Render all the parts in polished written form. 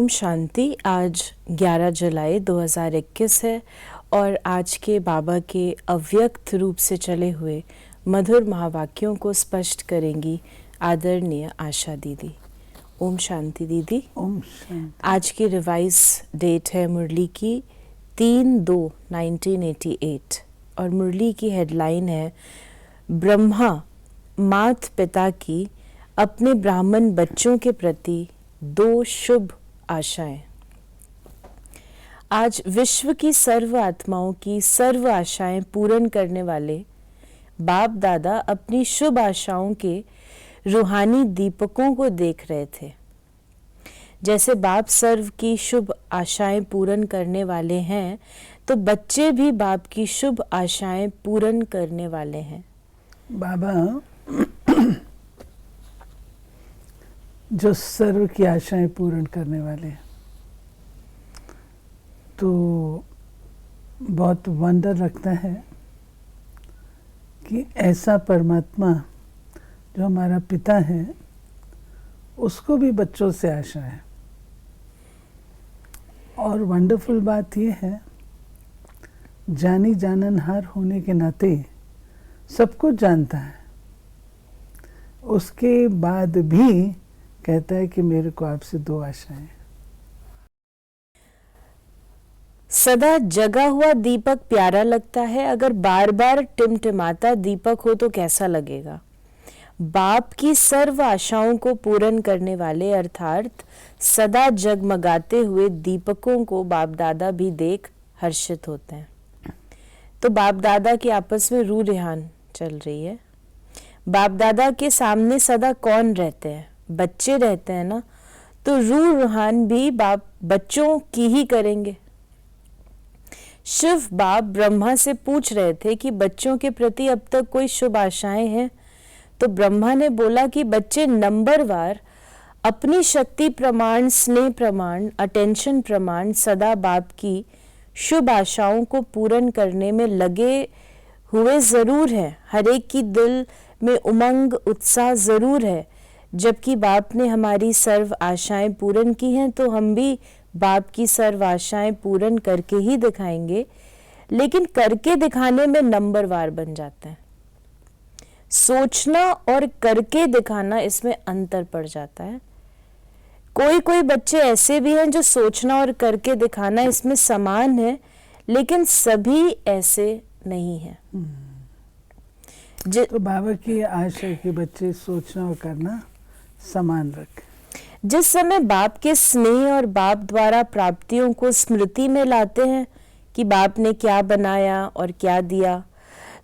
ओम शांति। आज 11 जुलाई 2021 है और आज के बाबा के अव्यक्त रूप से चले हुए मधुर महावाक्यों को स्पष्ट करेंगी आदरणीय आशा दीदी। ओम शांति दीदी। ओम शांति। आज की रिवाइज डेट है मुरली की 3/2/1988 और मुरली की हेडलाइन है ब्रह्मा मात पिता की अपने ब्राह्मण बच्चों के प्रति 2 शुभ आशाएं। आज विश्व की सर्व आत्माओं की सर्व आशाएं पूर्ण करने वाले बाप दादा अपनी शुभ आशाओं के रूहानी दीपकों को देख रहे थे। जैसे बाप सर्व की शुभ आशाएं पूर्ण करने वाले हैं, तो बच्चे भी बाप की शुभ आशाएं पूर्ण करने वाले हैं। बाबा जो सर्व की आशाएं पूर्ण करने वाले हैं, तो बहुत वंडर लगता है कि ऐसा परमात्मा जो हमारा पिता है, उसको भी बच्चों से आशा है। और वंडरफुल बात यह है, जानी जाननहार होने के नाते सब कुछ जानता है, उसके बाद भी कहता है कि मेरे को आपसे 2 आशाएं। सदा जगा हुआ दीपक प्यारा लगता है, अगर बार बार टिमटिमाता दीपक हो तो कैसा लगेगा। बाप की सर्व आशाओं को पूर्ण करने वाले अर्थात सदा जगमगाते हुए दीपकों को बाप दादा भी देख हर्षित होते हैं। तो बाप दादा की आपस में रूह रेहान चल रही है। बाप दादा के सामने सदा कौन रहते हैं? बच्चे रहते हैं ना, तो रूह रूहान भी बाप बच्चों की ही करेंगे। शिव बाप ब्रह्मा से पूछ रहे थे कि बच्चों के प्रति अब तक कोई शुभ आशाएं हैं, तो ब्रह्मा ने बोला कि बच्चे नंबरवार अपनी शक्ति प्रमाण, स्नेह प्रमाण, अटेंशन प्रमाण सदा बाप की शुभ आशाओं को पूर्ण करने में लगे हुए जरूर हैं। हर एक की दिल में उमंग उत्साह जरूर है। जबकि बाप ने हमारी सर्व आशाएं पूर्ण की हैं, तो हम भी बाप की सर्व आशाएं पूर्ण करके ही दिखाएंगे। लेकिन करके दिखाने में नंबरवार बन जाता है। सोचना और करके दिखाना, इसमें अंतर पड़ जाता है। कोई कोई बच्चे ऐसे भी हैं जो सोचना और करके दिखाना इसमें समान है, लेकिन सभी ऐसे नहीं हैं। तो बाबा की आशा कि बच्चे सोचना और करना समान रखें। जिस समय बाप के स्नेह और बाप द्वारा प्राप्तियों को स्मृति में लाते हैं कि बाप ने क्या बनाया और क्या दिया,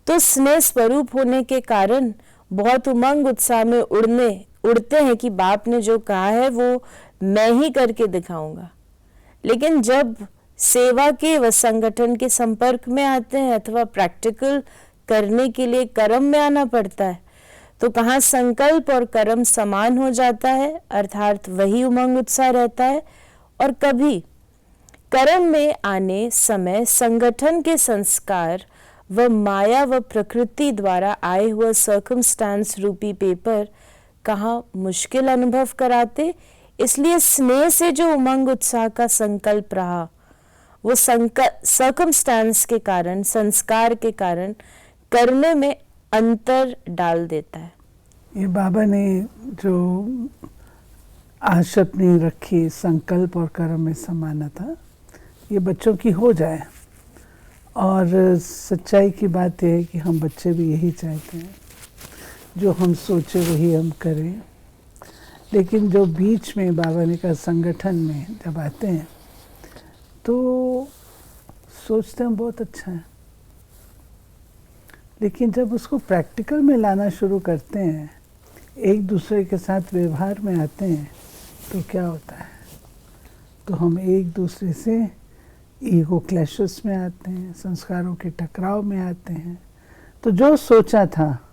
तो स्नेह स्वरूप होने के कारण बहुत उमंग उत्साह में उड़ते हैं कि बाप ने जो कहा है वो मैं ही करके दिखाऊंगा। लेकिन जब सेवा के व संगठन के संपर्क में आते हैं अथवा प्रैक्टिकल करने के लिए कर्म में आना पड़ता है, तो कहाँ संकल्प और कर्म समान हो जाता है, अर्थात वही उमंग उत्साह रहता है। और कभी कर्म में आने समय संगठन के संस्कार व माया व प्रकृति द्वारा आए हुए सर्कमस्टांस रूपी पेपर कहाँ मुश्किल अनुभव कराते। इसलिए स्नेह से जो उमंग उत्साह का संकल्प रहा, वो सर्कमस्टांस के कारण, संस्कार के कारण करने में अंतर डाल देता है। ये बाबा ने जो आशा अपनी रखी संकल्प और कर्म में समानता, ये बच्चों की हो जाए। और सच्चाई की बात यह है कि हम बच्चे भी यही चाहते हैं, जो हम सोचे वही हम करें। लेकिन जो बीच में बाबा ने कहा संगठन में जब आते हैं, तो सोचते हैं बहुत अच्छा है, लेकिन जब उसको प्रैक्टिकल में लाना शुरू करते हैं, एक दूसरे के साथ व्यवहार में आते हैं, तो क्या होता है, तो हम एक दूसरे से ईगो क्लैशेस में आते हैं, संस्कारों के टकराव में आते हैं। तो जो सोचा था,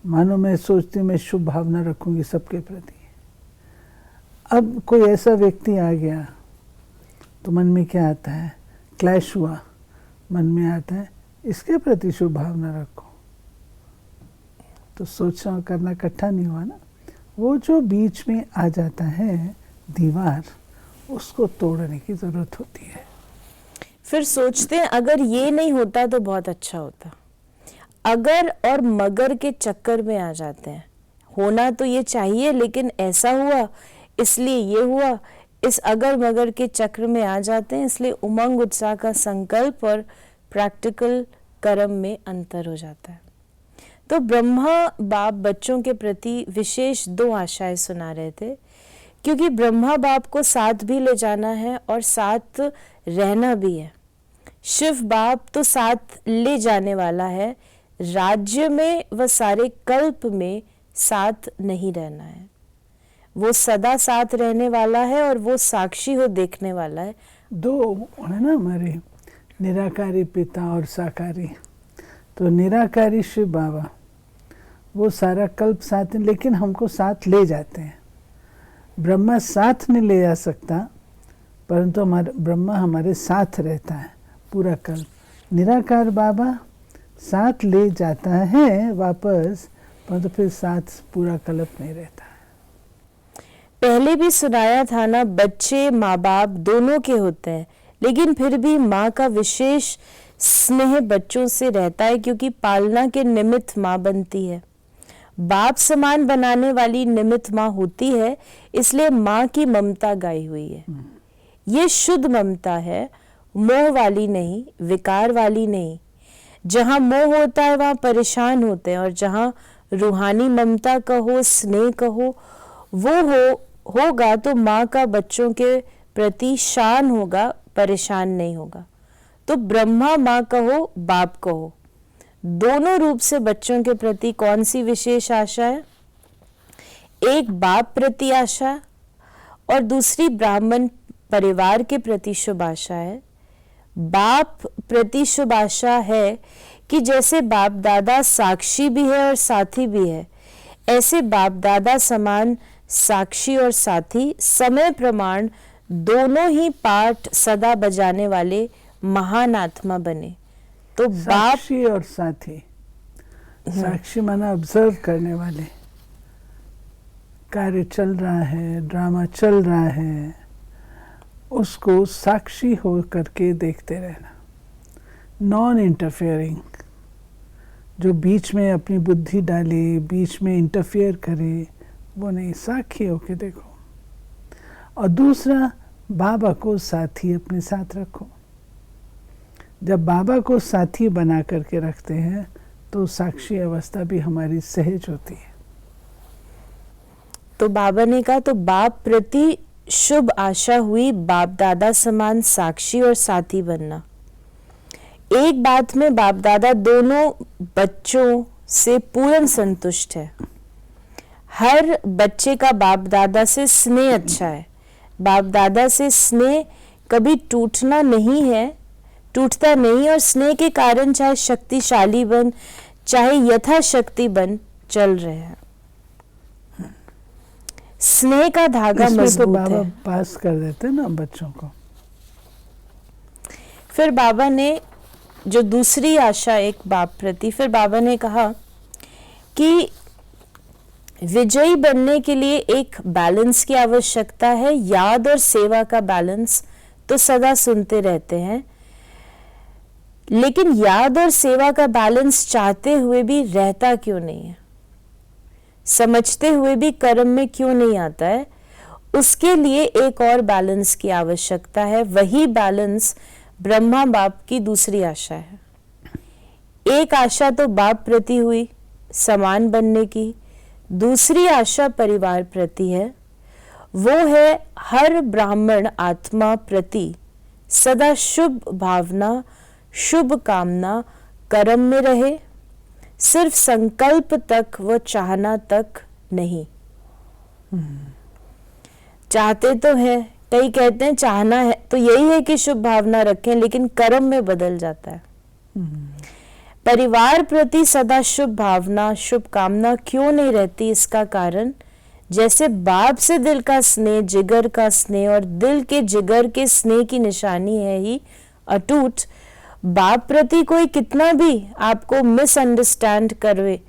मानो मैं सोचती मैं शुभ भावना रखूंगी सबके प्रति, अब कोई ऐसा व्यक्ति आ गया तो मन में क्या आता है, क्लैश हुआ, मन में आता है इसके प्रति शुभ भावना रखो। तो सोचना और करना इकट्ठा नहीं हुआ ना। वो जो बीच में आ जाता है दीवार, उसको तोड़ने की ज़रूरत होती है। फिर सोचते हैं अगर ये नहीं होता तो बहुत अच्छा होता। अगर और मगर के चक्कर में आ जाते हैं, होना तो ये चाहिए लेकिन ऐसा हुआ इसलिए ये हुआ, इस अगर मगर के चक्र में आ जाते हैं, इसलिए उमंग उत्साह का संकल्प और प्रैक्टिकल कर्म में अंतर हो जाता है। तो ब्रह्मा बाप बच्चों के प्रति विशेष 2 आशाएं सुना रहे थे, क्योंकि ब्रह्मा बाप को साथ भी ले जाना है और साथ रहना भी है। शिव बाप तो साथ ले जाने वाला है, राज्य में व सारे कल्प में साथ नहीं रहना है। वो सदा साथ रहने वाला है और वो साक्षी हो देखने वाला है। 2 है ना हमारे, निराकारी पिता और साकारी। तो निराकारी शिव बाबा वो सारा कल्प साथ हैं, लेकिन हमको साथ ले जाते हैं। ब्रह्मा साथ नहीं ले जा सकता, परंतु हमारा ब्रह्मा हमारे साथ रहता है पूरा कल्प। निराकार बाबा साथ ले जाता है वापस, परंतु फिर साथ पूरा कल्प नहीं रहता है। पहले भी सुनाया था ना, बच्चे माँ बाप दोनों के होते हैं, लेकिन फिर भी माँ का विशेष स्नेह बच्चों से रहता है, क्योंकि पालना के निमित्त माँ बनती है। बाप समान बनाने वाली निमित्त माँ होती है, इसलिए माँ की ममता गाई हुई है। ये शुद्ध ममता है, मोह वाली नहीं, विकार वाली नहीं। जहाँ मोह होता है वहाँ परेशान होते हैं, और जहाँ रूहानी ममता कहो, स्नेह कहो, वो होगा तो माँ का बच्चों के प्रति शान होगा, परेशान नहीं होगा। तो ब्रह्मा माँ कहो, बाप कहो, दोनों रूप से बच्चों के प्रति कौन सी विशेष आशा है? एक बाप प्रति आशा और दूसरी ब्राह्मण परिवार के प्रति शुभ आशा है। बाप प्रति शुभ आशा है कि जैसे बाप दादा साक्षी भी है और साथी भी है, ऐसे बाप दादा समान साक्षी और साथी, समय प्रमाण दोनों ही पाठ सदा बजाने वाले महान आत्मा बने। तो बाप साक्षी और साथी, साक्षी माना ऑब्जर्व करने वाले, कार्य चल रहा है, ड्रामा चल रहा है, उसको साक्षी हो करके देखते रहना, नॉन इंटरफेयरिंग। जो बीच में अपनी बुद्धि डाले, बीच में इंटरफेयर करे, वो नहीं, साक्षी होके देखो। और दूसरा, बाबा को साथी अपने साथ रखो। जब बाबा को साथी बना करके रखते हैं तो साक्षी अवस्था भी हमारी सहज होती है। तो बाबा ने कहा, तो बाप प्रति शुभ आशा हुई, बाप दादा समान साक्षी और साथी बनना। एक बात में बाप दादा दोनों बच्चों से पूर्ण संतुष्ट है। हर बच्चे का बाप दादा से स्नेह अच्छा है। बाप दादा से स्नेह कभी टूटता नहीं, और स्नेह के कारण चाहे शक्तिशाली बन, चाहे यथाशक्ति बन चल रहे हैं। स्नेह का धागा मजबूत तो बाबा है। पास कर देते हैं ना बच्चों को। फिर बाबा ने जो दूसरी आशा एक बाप प्रति, फिर बाबा ने कहा कि विजयी बनने के लिए एक बैलेंस की आवश्यकता है। याद और सेवा का बैलेंस तो सदा सुनते रहते हैं, लेकिन याद और सेवा का बैलेंस चाहते हुए भी रहता क्यों नहीं है? समझते हुए भी कर्म में क्यों नहीं आता है? उसके लिए एक और बैलेंस की आवश्यकता है। वही बैलेंस ब्रह्मा बाप की दूसरी आशा है। एक आशा तो बाप प्रति हुई, समान बनने की। दूसरी आशा परिवार प्रति है। वो है हर ब्राह्मण आत्मा प्रति सदा शुभ भावना, शुभ कामना कर्म में रहे, सिर्फ संकल्प तक व चाहना तक नहीं। चाहते तो है, कई कहते हैं चाहना है तो यही है कि शुभ भावना रखें, लेकिन कर्म में बदल जाता है। परिवार प्रति सदा शुभ भावना, शुभ कामना क्यों नहीं रहती? इसका कारण, जैसे बाप से दिल का स्नेह, जिगर का स्नेह और दिल के जिगर के स्नेह की निशानी है ही अटूट, बाप प्रति कोई कितना भी आपको मिसअंडरस्टैंड करवे,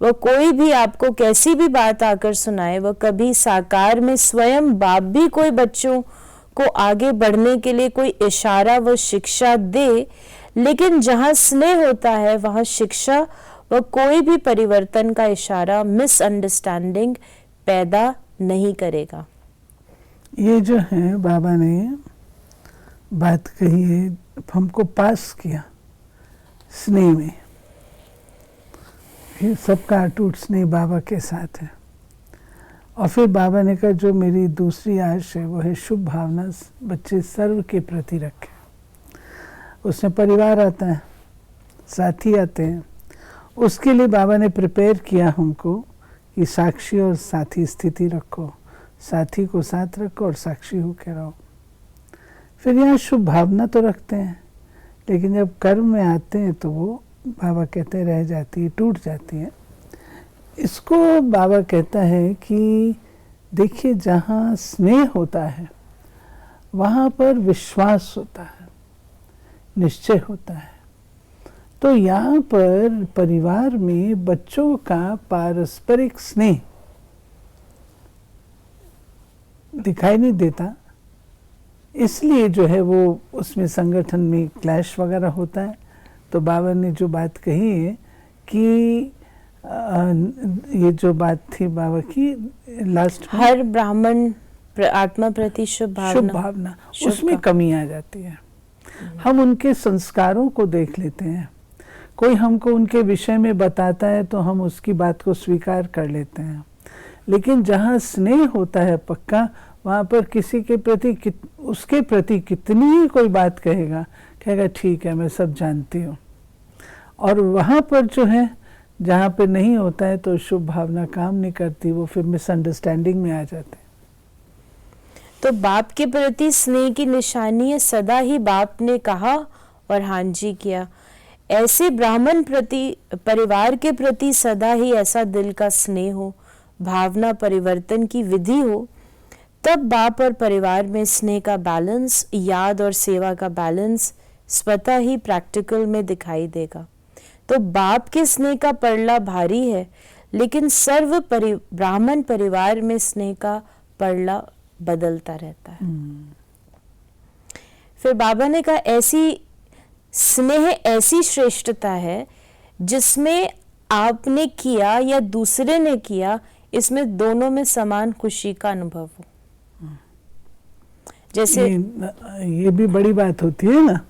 वह कोई भी आपको कैसी भी बात आकर सुनाए, वह कभी साकार में स्वयं बाप भी कोई बच्चों को आगे बढ़ने के लिए कोई इशारा व शिक्षा दे, लेकिन जहाँ स्नेह होता है वहाँ शिक्षा व कोई भी परिवर्तन का इशारा मिसअंडरस्टैंडिंग पैदा नहीं करेगा। ये जो है बाबा ने बात कही है, हमको पास किया स्नेह में, ये सबका अटूट स्नेह बाबा के साथ है। और फिर बाबा ने कहा जो मेरी दूसरी आश है वो है शुभ भावना बच्चे सर्व के प्रति रखें। उसमें परिवार आता है, साथी आते हैं, उसके लिए बाबा ने प्रिपेयर किया हमको कि साक्षी और साथी स्थिति रखो, साथी को साथ रखो और साक्षी होकर रहो। फिर यहाँ शुभ भावना तो रखते हैं, लेकिन जब कर्म में आते हैं तो वो बाबा कहते रह जाती है, टूट जाती है। इसको बाबा कहता है कि देखिए जहाँ स्नेह होता है वहाँ पर विश्वास होता है, निश्चय होता है। तो यहाँ पर परिवार में बच्चों का पारस्परिक स्नेह दिखाई नहीं देता, इसलिए जो है वो उसमें संगठन में क्लैश वगैरह होता है। तो बाबा ने जो बात कही है कि ये जो बात थी बाबा की लास्ट, हर ब्राह्मण आत्मा प्रति शुभ भावना, उसमें कमी आ जाती है। हम उनके संस्कारों को देख लेते हैं, कोई हमको उनके विषय में बताता है तो हम उसकी बात को स्वीकार कर लेते हैं, लेकिन जहाँ स्नेह होता है पक्का, वहाँ पर किसी के प्रति उसके प्रति कितनी ही कोई बात कहेगा ठीक है मैं सब जानती हूँ। और वहाँ पर जो है जहाँ पे नहीं होता है तो शुभ भावना काम नहीं करती, वो फिर मिसअंडरस्टैंडिंग में आ जाते हैं। तो बाप के प्रति स्नेह की निशानी है सदा ही बाप ने कहा और हाँ जी किया। ऐसे ब्राह्मण प्रति परिवार के प्रति सदा ही ऐसा दिल का स्नेह हो, भावना परिवर्तन की विधि हो, तब बाप और परिवार में स्नेह का बैलेंस, याद और सेवा का बैलेंस स्वतः ही प्रैक्टिकल में दिखाई देगा। तो बाप के स्नेह का पड़ला भारी है, लेकिन सर्व ब्राह्मण परिवार में स्नेह का पड़ला बदलता रहता है। फिर बाबा ने कहा ऐसी स्नेह ऐसी श्रेष्ठता है जिसमें आपने किया या दूसरे ने किया, इसमें दोनों में समान खुशी का अनुभव हो। जैसे ये भी बड़ी बात होती है ना,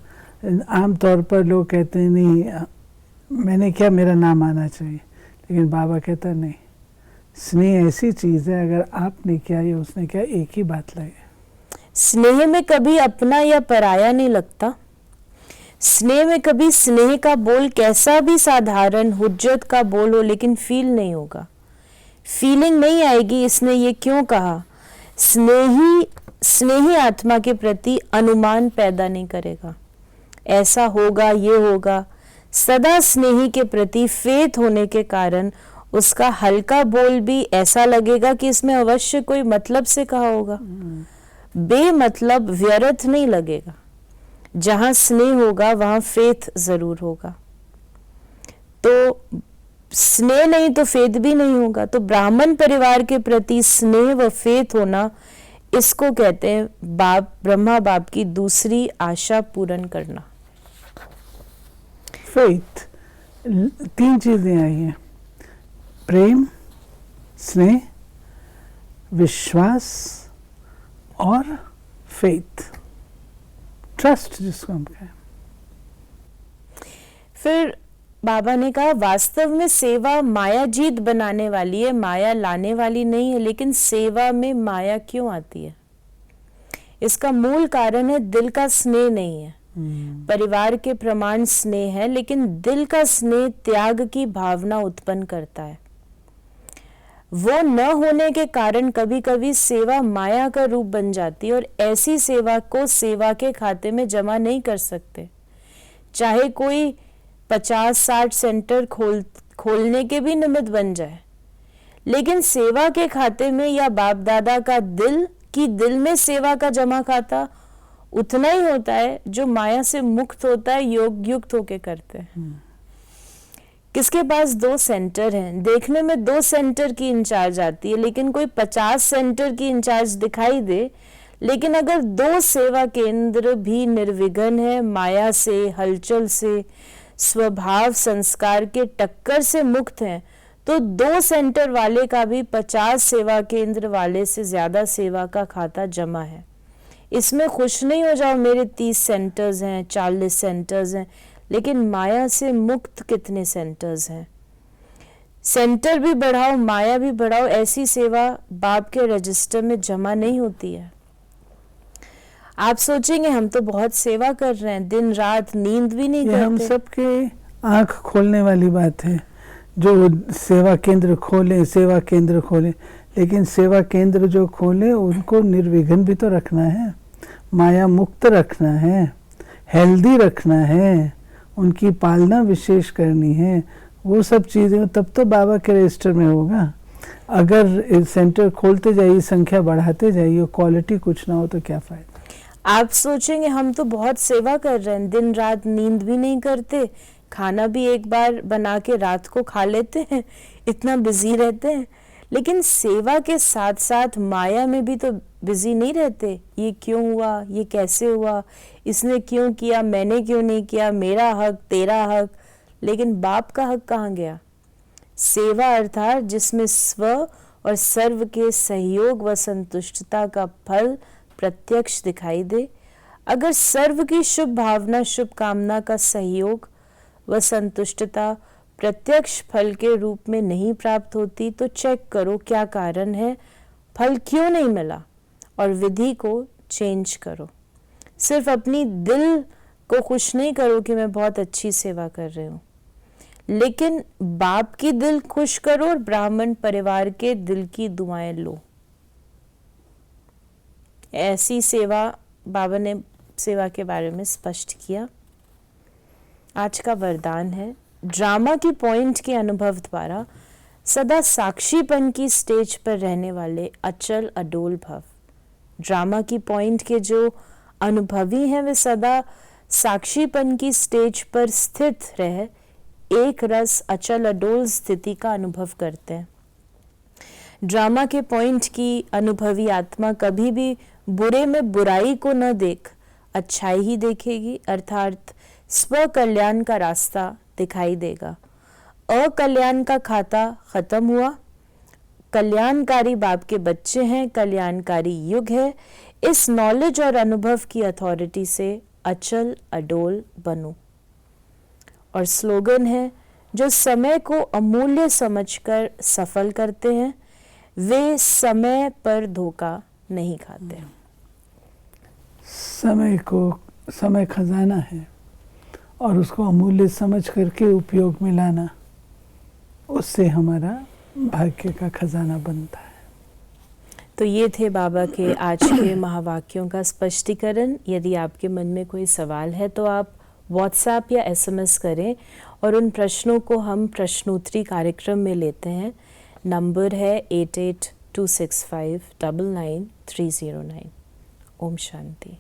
आमतौर पर लोग कहते हैं नहीं मैंने क्या मेरा नाम आना चाहिए, लेकिन बाबा कहता है नहीं, स्नेह ऐसी चीज है अगर आपने किया या उसने किया एक ही बात लगे। स्नेह में कभी अपना या पराया नहीं लगता। स्नेह में कभी स्नेह का बोल कैसा भी साधारण हुज्जत का बोल हो, लेकिन फील नहीं होगा, फीलिंग नहीं आएगी इसने ये क्यों कहा। स्नेही आत्मा के प्रति अनुमान पैदा नहीं करेगा, ऐसा होगा ये होगा। सदा स्नेही के प्रति फेथ होने के कारण उसका हल्का बोल भी ऐसा लगेगा कि इसमें अवश्य कोई मतलब से कहा होगा, बेमतलब व्यर्थ नहीं लगेगा। जहां स्नेह होगा वहां फेथ जरूर होगा। तो स्नेह नहीं तो फेथ भी नहीं होगा। तो ब्राह्मण परिवार के प्रति स्नेह व फेथ होना, इसको कहते हैं बाप ब्रह्मा बाप की दूसरी आशा पूर्ण करना। फेथ, 3 चीजें आई हैं, प्रेम, स्नेह, विश्वास और फेथ, ट्रस्ट जिसको हम कहें। फिर बाबा ने कहा वास्तव में सेवा माया जीत बनाने वाली है, माया लाने वाली नहीं है। लेकिन सेवा में माया क्यों आती है? इसका मूल कारण है दिल का स्नेह नहीं है। परिवार के प्रमाण स्नेह है, लेकिन दिल का स्नेह त्याग की भावना उत्पन्न करता है। वो न होने के कारण कभी कभी सेवा माया का रूप बन जाती है और ऐसी सेवा को सेवा के खाते में जमा नहीं कर सकते। चाहे कोई 50-60 सेंटर खोलने के भी निमित्त बन जाए, लेकिन सेवा के खाते में या बाप दादा का दिल में सेवा का जमा खाता उतना ही होता है जो माया से मुक्त होता है, योग युक्त होके करते हैं। किसके पास 2 सेंटर हैं, देखने में 2 सेंटर की इंचार्ज आती है, लेकिन कोई 50 सेंटर की इंचार्ज दिखाई दे, लेकिन अगर 2 सेवा केंद्र भी निर्विघ्न है, माया से, हलचल से, स्वभाव संस्कार के टक्कर से मुक्त हैं, तो 2 सेंटर वाले का भी 50 सेवा केंद्र वाले से ज्यादा सेवा का खाता जमा है। इसमें खुश नहीं हो जाओ मेरे 30 सेंटर्स हैं, 40 सेंटर्स हैं, लेकिन माया से मुक्त कितने सेंटर्स हैं। सेंटर भी बढ़ाओ, माया भी बढ़ाओ, ऐसी सेवा बाप के रजिस्टर में जमा नहीं होती है। आप सोचेंगे हम तो बहुत सेवा कर रहे हैं, दिन रात नींद भी नहीं करते। हम सबके आंख खोलने वाली बात है, जो सेवा केंद्र खोले, सेवा केंद्र खोले, लेकिन सेवा केंद्र जो खोले उनको निर्विघ्न भी तो रखना है, माया मुक्त रखना है, हेल्दी रखना है, उनकी पालना विशेष करनी है, वो सब चीज़ें तब तो बाबा के रजिस्टर में होगा। अगर सेंटर खोलते जाइए, संख्या बढ़ाते जाइए, क्वालिटी कुछ ना हो तो क्या फ़ायदा। आप सोचेंगे हम तो बहुत सेवा कर रहे हैं, दिन रात नींद भी नहीं करते, खाना भी एक बार बना के रात को खा लेते हैं, इतना बिजी रहते हैं, लेकिन सेवा के साथ साथ माया में भी तो बिजी नहीं रहते। ये क्यों हुआ, ये कैसे हुआ, इसने क्यों किया, मैंने क्यों नहीं किया, मेरा हक, तेरा हक, लेकिन बाप का हक कहाँ गया। सेवा अर्थात जिसमें स्व और सर्व के सहयोग व संतुष्टता का फल प्रत्यक्ष दिखाई दे। अगर सर्व की शुभ भावना, शुभ कामना का सहयोग व संतुष्टता प्रत्यक्ष फल के रूप में नहीं प्राप्त होती, तो चेक करो क्या कारण है, फल क्यों नहीं मिला, और विधि को चेंज करो। सिर्फ अपनी दिल को खुश नहीं करो कि मैं बहुत अच्छी सेवा कर रही हूँ, लेकिन बाप की दिल खुश करो और ब्राह्मण परिवार के दिल की दुआएं लो। ऐसी सेवा बाबा ने सेवा के बारे में स्पष्ट किया। आज का वरदान है, ड्रामा की पॉइंट के अनुभव द्वारा सदा साक्षीपन की स्टेज पर रहने वाले अचल अडोल भव। ड्रामा की पॉइंट के जो अनुभवी हैं वे सदा साक्षीपन की स्टेज पर स्थित रह एक रस अचल अडोल स्थिति का अनुभव करते हैं। ड्रामा के पॉइंट की अनुभवी आत्मा कभी भी बुरे में बुराई को न देख अच्छाई ही देखेगी, अर्थात स्व कल्याण का रास्ता दिखाई देगा। अकल्याण का खाता खत्म हुआ, कल्याणकारी बाप के बच्चे हैं, कल्याणकारी युग है। इस नॉलेज और अनुभव की अथॉरिटी से अचल अडोल बनो। और स्लोगन है, जो समय को अमूल्य समझकर सफल करते हैं वे समय पर धोखा नहीं खाते। समय खजाना है और उसको अमूल्य समझ करके उपयोग में लाना, उससे हमारा भाग्य का खजाना बनता है। तो ये थे बाबा के आज के महावाक्यों का स्पष्टीकरण। यदि आपके मन में कोई सवाल है तो आप व्हाट्सएप या SMS करें और उन प्रश्नों को हम प्रश्नोत्तरी कार्यक्रम में लेते हैं। नंबर है 8826599309। ओम शांति।